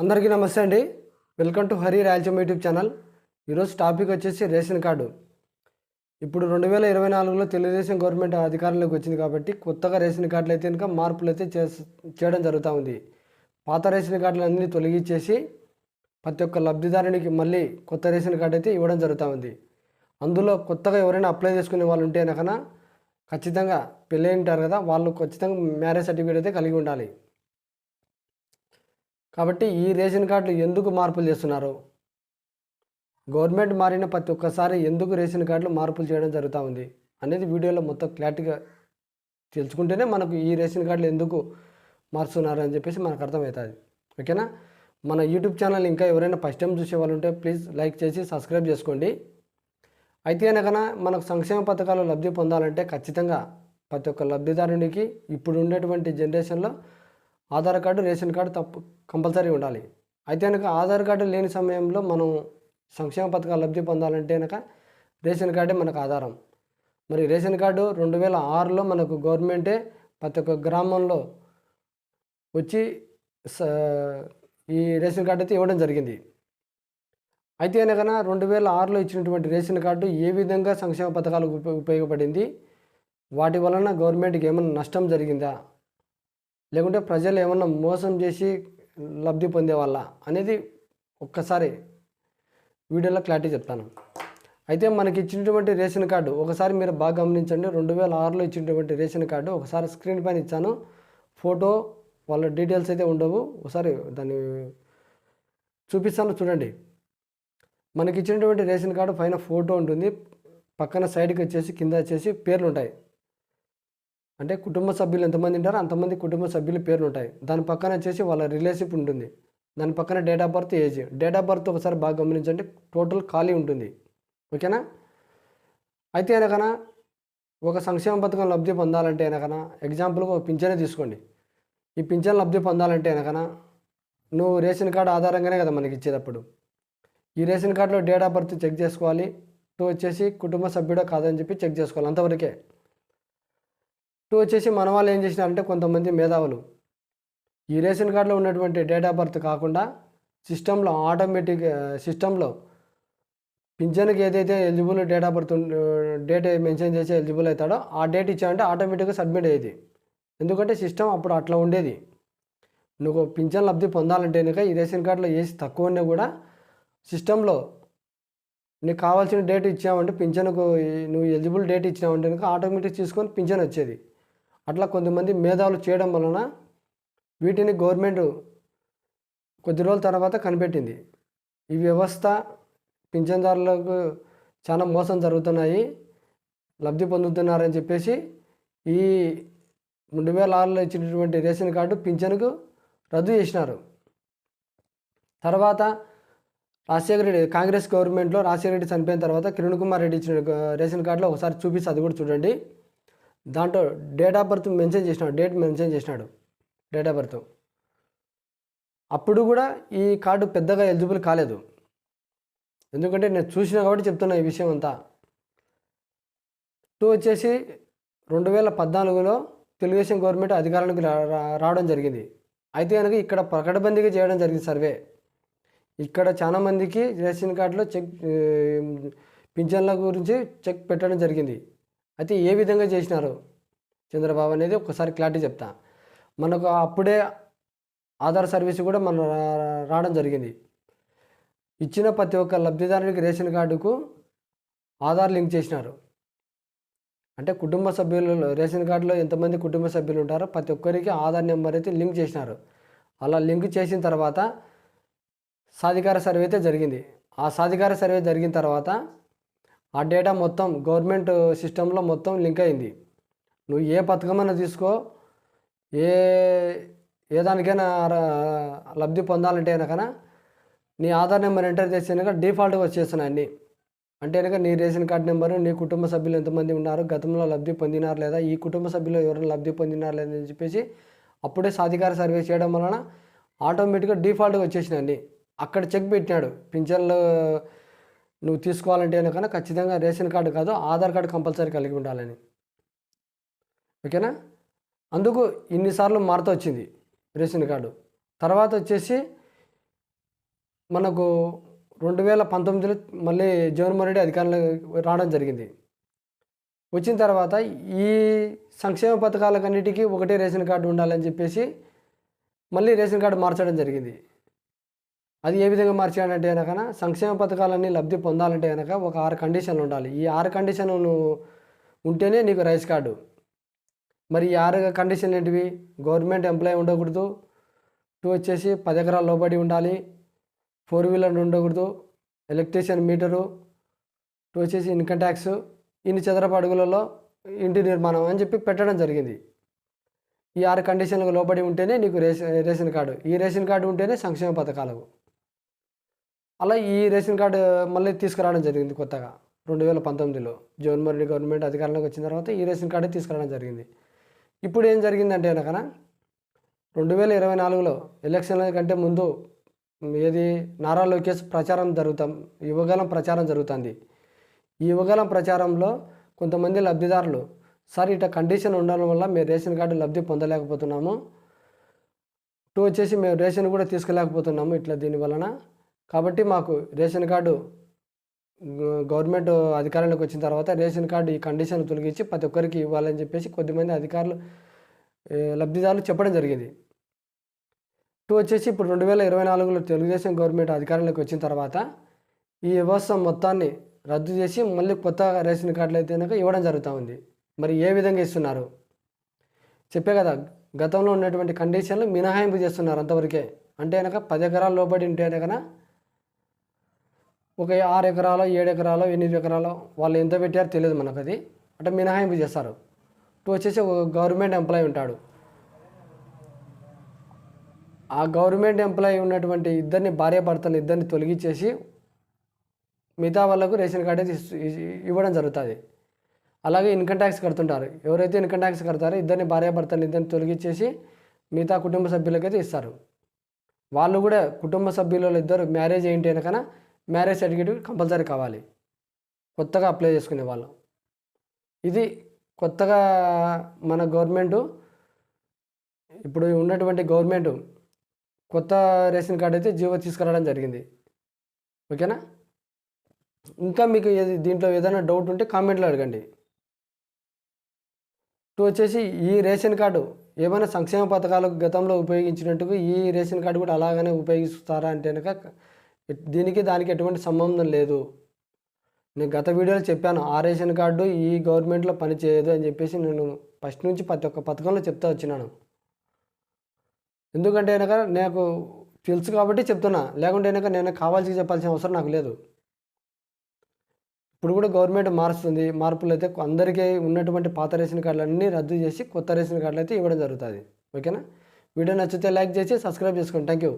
అందరికీ నమస్తే అండి. Welcome to Hari Rayalaseema YouTube channel. ఈరోజు టాపిక్ వచ్చేసి రేషన్ కార్డు. ఇప్పుడు 2024లో తెలుగుదేశం గవర్నమెంట్ అధికారంలోకి వచ్చింది కాబట్టి కొత్తగా రేషన్ కార్డులు అయితే కనుక మార్పులు అయితే చేయడం జరుగుతూ ఉంది. పాత రేషన్ కార్డులన్నీ తొలగించేసి ప్రతి ఒక్క లబ్ధిదారునికి మళ్ళీ కొత్త రేషన్ కార్డు అయితే ఇవ్వడం జరుగుతూ ఉంది. అందులో కొత్తగా ఎవరైనా అప్లై చేసుకునే వాళ్ళు ఉంటే కనుక ఖచ్చితంగా పెళ్ళి ఉంటారు కదా, వాళ్ళు ఖచ్చితంగా మ్యారేజ్ సర్టిఫికేట్ అయితే కలిగి ఉండాలి. కాబట్టి ఈ రేషన్ కార్డులు ఎందుకు మార్పులు చేస్తున్నారు, గవర్నమెంట్ మారిన ప్రతి ఒక్కసారి ఎందుకు రేషన్ కార్డులు మార్పులు చేయడం జరుగుతూ ఉంది అనేది వీడియోలో మొత్తం క్లారిటీగా తెలుసుకుంటేనే మనకు ఈ రేషన్ కార్డులు ఎందుకు మారుస్తున్నారు అని చెప్పేసి మనకు అర్థమవుతుంది. ఓకేనా? మన యూట్యూబ్ ఛానల్ ఇంకా ఎవరైనా ఫస్ట్ టైం చూసే వాళ్ళు ఉంటే ప్లీజ్ లైక్ చేసి సబ్స్క్రైబ్ చేసుకోండి. అయితే కనుక మనకు సంక్షేమ పథకాలు లబ్ధి పొందాలంటే ఖచ్చితంగా ప్రతి ఒక్క లబ్ధిదారునికి ఇప్పుడు ఉండేటువంటి జనరేషన్లో Aadhaar card, ration card compulsory ఉండాలి. అయితే కనుక ఆధార్ కార్డు లేని సమయంలో మనం సంక్షేమ పథకాలు లబ్ధి పొందాలంటే కనుక రేషన్ కార్డే మనకు ఆధారం. మరి రేషన్ కార్డు 2006లో మనకు గవర్నమెంటే ప్రతి ఒక్క గ్రామంలో వచ్చి ఈ రేషన్ కార్డు అయితే ఇవ్వడం జరిగింది. అయితే కనుక 2006లో ఇచ్చినటువంటి రేషన్ కార్డు ఏ విధంగా సంక్షేమ పథకాలకు ఉపయోగపడింది, వాటి వలన గవర్నమెంట్కి ఏమైనా నష్టం జరిగిందా, లేకుంటే ప్రజలు ఏమన్నా మోసం చేసి లబ్ధి పొందేవాళ్ళ అనేది ఒక్కసారి వీడియోలో క్లారిటీ చెప్తాను. అయితే మనకి ఇచ్చినటువంటి రేషన్ కార్డు ఒకసారి మీరు బాగా గమనించండి. 2006లో ఇచ్చినటువంటి రేషన్ కార్డు ఒకసారి స్క్రీన్ పైన ఇచ్చాను, ఫోటో వాళ్ళ డీటెయిల్స్ అయితే ఉండవు, ఒకసారి దాన్ని చూపిస్తాను చూడండి. మనకి ఇచ్చినటువంటి రేషన్ కార్డు పైన ఫోటో ఉంటుంది, పక్కన సైడ్కి వచ్చేసి కింద వచ్చేసి పేర్లు ఉంటాయి. అంటే కుటుంబ సభ్యులు ఎంతమంది ఉంటారో అంతమంది కుటుంబ సభ్యుల పేర్లు ఉంటాయి. దాని పక్కన వచ్చేసి వాళ్ళ రిలేషన్షిప్ ఉంటుంది. దాని పక్కన date of birth, age. Date of birth ఒకసారి బాగా గమనించండి, టోటల్ ఖాళీ ఉంటుంది. ఓకేనా? అయితే అనకనా ఒక సంక్షేమ పథకం లబ్ధి పొందాలంటే అనకనా ఎగ్జాంపుల్గా ఒక పింఛనే తీసుకోండి. ఈ పింఛన్ లబ్ధి పొందాలంటే అనకనా నువ్వు రేషన్ కార్డు ఆధారంగానే కదా మనకి ఇచ్చేటప్పుడు. ఈ రేషన్ కార్డులో డేట్ ఆఫ్ బర్త్ చెక్ చేసుకోవాలి, వచ్చేసి కుటుంబ సభ్యుడో కాదని చెప్పి చెక్ చేసుకోవాలి, అంతవరకే. వచ్చేసి మన వాళ్ళు ఏం చేసినారంటే కొంతమంది మేధావులు ఈ రేషన్ కార్డులో ఉన్నటువంటి డేట్ ఆఫ్ బర్త్ కాకుండా సిస్టంలో ఆటోమేటిక్ సిస్టంలో పింఛన్కి ఏదైతే eligible date of birth date mention చేసి ఎలిజిబుల్ అవుతాడో ఆ డేట్ ఇచ్చామంటే ఆటోమేటిక్గా సబ్మిట్ అయ్యేది. ఎందుకంటే సిస్టమ్ అప్పుడు అట్లా ఉండేది. నువ్వు పింఛన్ లబ్ధి పొందాలంటే కనుక ఈ రేషన్ కార్డులో ఏసి తక్కువ ఉన్నా కూడా సిస్టంలో నీకు కావాల్సిన డేట్ ఇచ్చామంటే పింఛన్కు నువ్వు ఎలిజిబుల్ డేట్ ఇచ్చినావంటే కనుక ఆటోమేటిక్ తీసుకొని పింఛన్ వచ్చేది. అట్లా కొంతమంది మేధావులు చేయడం వలన వీటిని గవర్నమెంట్ కొద్ది రోజుల తర్వాత కనిపెట్టింది. ఈ వ్యవస్థ పింఛన్దారులకు చాలా మోసం జరుగుతున్నాయి, లబ్ధి పొందుతున్నారని చెప్పేసి ఈ 2006లో ఇచ్చినటువంటి రేషన్ కార్డు పింఛన్కు రద్దు చేసినారు. తర్వాత రాజశేఖర రెడ్డి కాంగ్రెస్ గవర్నమెంట్లో రాజశేఖర రెడ్డి చనిపోయిన తర్వాత కిరణ్ కుమార్ రెడ్డి ఇచ్చిన రేషన్ కార్డులో ఒకసారి చూపిస్తే అది కూడా చూడండి. దాంట్లో డేట్ ఆఫ్ బర్త్ మెన్షన్ చేసినాడు, డేట్ మెన్షన్ చేసినాడు, డేట్ ఆఫ్ బర్త్. అప్పుడు కూడా ఈ కార్డు పెద్దగా ఎలిజిబుల్ కాలేదు. ఎందుకంటే నేను చూసినా కాబట్టి చెప్తున్నా ఈ విషయం అంతా. వచ్చేసి 2014లో తెలుగుదేశం గవర్నమెంట్ అధికారానికి రావడం జరిగింది. అయితే కనుక ఇక్కడ పకడ్బందీగా చేయడం జరిగింది సర్వే. ఇక్కడ చాలామందికి రేషన్ కార్డులో చెక్ పింఛన్ల గురించి చెక్ పెట్టడం జరిగింది. అయితే ఏ విధంగా చేసినారు చంద్రబాబు అనేది ఒకసారి క్లారిటీ చెప్తా. మనకు అప్పుడే ఆధార్ సర్వీస్ కూడా మనం రావడం జరిగింది. ఇచ్చిన ప్రతి ఒక్క లబ్ధిదారునికి రేషన్ కార్డుకు ఆధార్ లింక్ చేసినారు. అంటే కుటుంబ సభ్యులు రేషన్ కార్డులో ఎంతమంది కుటుంబ సభ్యులు ఉంటారో ప్రతి ఒక్కరికి ఆధార్ నెంబర్ అయితే లింక్ చేసినారు. అలా లింక్ చేసిన తర్వాత సాధికార సర్వే అయితే జరిగింది. ఆ సాధికార సర్వే జరిగిన తర్వాత ఆ డేటా మొత్తం గవర్నమెంట్ సిస్టంలో మొత్తం లింక్ అయింది. నువ్వు ఏ పథకమైనా తీసుకో, ఏ దానికైనా లబ్ధి పొందాలంటే కనుక నీ ఆధార్ నెంబర్ ఎంటర్ చేస్తే కనుక డిఫాల్ట్గా వచ్చేస్తున్నాయి అన్నీ. అంటే కనుక నీ రేషన్ కార్డు నెంబరు, నీ కుటుంబ సభ్యులు ఎంతమంది ఉన్నారు, గతంలో లబ్ధి పొందినారు లేదా, ఈ కుటుంబ సభ్యులు ఎవరైనా లబ్ధి పొందినారు లేదని చెప్పేసి అప్పుడే సాధికార సర్వే చేయడం వలన ఆటోమేటిక్గా డిఫాల్ట్గా వచ్చేసినాయి అన్నీ. అక్కడ చెక్ పెట్టినాడు, పింఛన్లు నువ్వు తీసుకోవాలంటే కనుక ఖచ్చితంగా రేషన్ కార్డు కాదు ఆధార్ కార్డు కంపల్సరీ కలిగి ఉండాలని. ఓకేనా? అందుకు ఇన్నిసార్లు మారుతూ వచ్చింది రేషన్ కార్డు. తర్వాత వచ్చేసి మనకు 2019లో మళ్ళీ జగన్మోహన్ రెడ్డి అధికారంలోకి రావడం జరిగింది. వచ్చిన తర్వాత ఈ సంక్షేమ పథకాలకన్నిటికీ ఒకటే రేషన్ కార్డు ఉండాలని చెప్పేసి మళ్ళీ రేషన్ కార్డు మార్చడం జరిగింది. అది ఏ విధంగా మార్చాడంటే కనుక సంక్షేమ పథకాలన్నీ లబ్ధి పొందాలంటే కనుక ఒక 6 కండిషన్లు ఉండాలి. ఈ 6 కండిషన్లు ఉంటేనే నీకు రైస్ కార్డు. మరి ఈ 6 కండిషన్లు ఏంటివి? గవర్నమెంట్ ఎంప్లాయీ ఉండకూడదు, 2 వచ్చేసి 10 ఎకరాల లోబడి ఉండాలి, 4 వీలర్ ఉండకూడదు, ఎలక్ట్రీషియన్ మీటరు, 2 వచ్చేసి ఇన్కమ్ ట్యాక్స్, ఇన్ని చదరపు అడుగులలో ఇంటి నిర్మాణం అని చెప్పి పెట్టడం జరిగింది. ఈ 6 కండిషన్లకు లోబడి ఉంటేనే నీకు రేషన్ కార్డు. ఈ రేషన్ కార్డు ఉంటేనే సంక్షేమ పథకాలకు. అలా ఈ రేషన్ కార్డు మళ్ళీ తీసుకురావడం జరిగింది కొత్తగా 2019లో జగన్మోహన్ రెడ్డి గవర్నమెంట్ అధికారంలోకి వచ్చిన తర్వాత ఈ రేషన్ కార్డు తీసుకురావడం జరిగింది. ఇప్పుడు ఏం జరిగిందంటే కనుక 2024లో ఎలక్షన్ల కంటే ముందు ఏది నారా లోకేష్ యువగలం ప్రచారం జరుగుతుంది. ఈ యువగలం ప్రచారంలో కొంతమంది లబ్ధిదారులు సార్ ఇట్లా కండిషన్ ఉండడం వల్ల మేము రేషన్ కార్డు లబ్ధి పొందలేకపోతున్నాము, 2 వచ్చేసి మేము రేషన్ కూడా తీసుకోలేకపోతున్నాము ఇట్లా దీనివలన, కాబట్టి మాకు రేషన్ కార్డు గవర్నమెంట్ అధికారంలోకి వచ్చిన తర్వాత రేషన్ కార్డు ఈ కండిషన్ తొలగించి ప్రతి ఒక్కరికి ఇవ్వాలని చెప్పేసి కొద్దిమంది అధికారులు లబ్ధిదారులు చెప్పడం జరిగింది. 2 వచ్చేసి ఇప్పుడు 2024లో తెలుగుదేశం గవర్నమెంట్ అధికారంలోకి వచ్చిన తర్వాత ఈ వ్యవస్థ మొత్తాన్ని రద్దు చేసి మళ్ళీ కొత్త రేషన్ కార్డులు అయితే కనుక ఇవ్వడం జరుగుతూ ఉంది. మరి ఏ విధంగా ఇస్తున్నారు చెప్పే కదా, గతంలో ఉన్నటువంటి కండిషన్లు మినహాయింపు చేస్తున్నారు అంతవరకే. అంటే కనుక 10 ఎకరాల లోబడి ఉంటే కనుక ఒక 6 ఎకరాలు 7 ఎకరాలు 8 ఎకరాలు వాళ్ళు ఎంత పెట్టారో తెలియదు మనకు, అది అంటే మినహాయింపు చేస్తారు. 2 వచ్చేసి ఒక గవర్నమెంట్ ఎంప్లాయీ ఉంటాడు, ఆ గవర్నమెంట్ ఎంప్లాయీ ఉన్నటువంటి భార్యాభర్తలు ఇద్దరిని తొలగించేసి మిగతా వాళ్ళకు రేషన్ కార్డు అయితే ఇవ్వడం జరుగుతుంది. అలాగే ఇన్కమ్ ట్యాక్స్ కడుతుంటారు, ఎవరైతే ఇన్కమ్ ట్యాక్స్ కడతారో భార్యాభర్తలు తొలగించేసి మిగతా కుటుంబ సభ్యులకైతే ఇస్తారు. వాళ్ళు కూడా కుటుంబ సభ్యులలో ఇద్దరు మ్యారేజ్ ఏంటి అనకన్నా మ్యారేజ్ సర్టిఫికేట్ కంపల్సరీ కావాలి కొత్తగా అప్లై చేసుకునే వాళ్ళు. ఇది కొత్తగా మన గవర్నమెంటు ఇప్పుడు ఉన్నటువంటి గవర్నమెంట్ కొత్త రేషన్ కార్డు అయితే జీవో తీసుకురావడం జరిగింది. ఓకేనా? ఇంకా మీకు దీంట్లో ఏదైనా డౌట్ ఉంటే కామెంట్లో అడగండి. 2 వచ్చేసి ఈ రేషన్ కార్డు ఏమైనా సంక్షేమ పథకాలకు గతంలో ఉపయోగించినట్టుగా ఈ రేషన్ కార్డు కూడా అలాగనే ఉపయోగిస్తారా అంటే కనుక దీనికి దానికి ఎటువంటి సంబంధం లేదు. నేను గత వీడియోలో చెప్పాను ఆ రేషన్ కార్డు ఈ గవర్నమెంట్లో పనిచేయదు అని చెప్పేసి నేను ఫస్ట్ నుంచి ప్రతి ఒక్క పథకంలో చెప్తా వచ్చినాను. ఎందుకంటే కనుక నాకు తెలుసు కాబట్టి చెప్తున్నా, లేకుంటే కనుక నేను కావాల్సి చెప్పాల్సిన అవసరం నాకు లేదు. ఇప్పుడు కూడా గవర్నమెంట్ మారుస్తుంది, మార్పులు అయితే అందరికీ ఉన్నటువంటి పాత రేషన్ కార్డులు అన్నీ రద్దు చేసి కొత్త రేషన్ కార్డులు అయితే ఇవ్వడం జరుగుతుంది. ఓకేనా? వీడియో నచ్చితే లైక్ చేసి సబ్స్క్రైబ్ చేసుకోండి. Thank you.